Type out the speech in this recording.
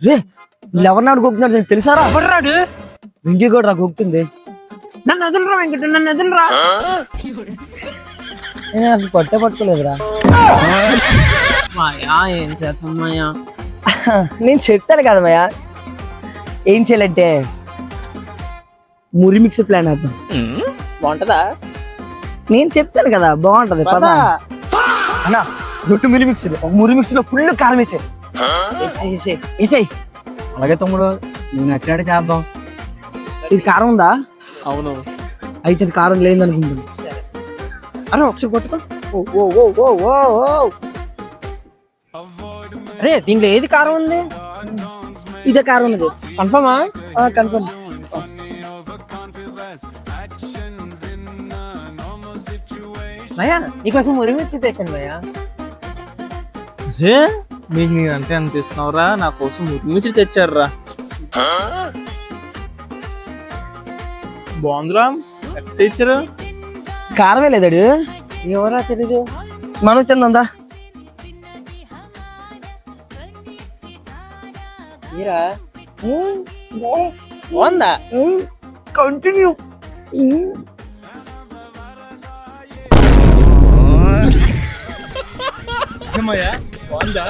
రే ఎవరినాడు గొక్కుతున్నాడు నీకు తెలుసారా? ఎవడ్రాడు? వెంకీ కూడా రా గొక్కుతుంది. నన్ను వదిలిరా వెంకట, నన్ను వదిలిరా. నేను అసలు పట్టే పట్టుకోలేదురా. మాయా ఏం చేస్తాం మాయా? నేను చెప్తాను కదా మాయా ఏం చేయాలంటే మురి మిక్సర్ ప్లాన్ వేద్దాం. బాగుంటదా? నేను చెప్తాను కదా బాగుంటది పదా అన్నా. రొట్టు మురి మిక్సర్, ఒక మురి మిక్సర్ లో ఫుల్ కారం వేసాయి. వేసాయి. అలాగే తమ్ముడు, నువ్వు నచ్చినట్టు చేద్దాం. ఇది కారం ఉందా? అవును. అయితే ఇది కారం లేదు అనుకుంటుంది. అరే ఒకసారి పట్టుకో. అరే దీంట్లో ఏది కారం ఉంది? ఇదే కారం ఉన్నది. కన్ఫర్మా? కన్ఫర్మ్. భయ్యా నీకోసం ఉరిమిచ్చి తెచ్చాను భయ్యా. మీకు నేనంటే ఎంత ఇస్తున్నావురా? నా కోసం మురించి తెచ్చారురా. బాగుందిరా, ఎట్లా తెచ్చారు? కారమే లేదాడు. ఎవరా తెలీదు. మనం తిందా మీరా బాగుందా? కంటిన్యూ. బాగుందా?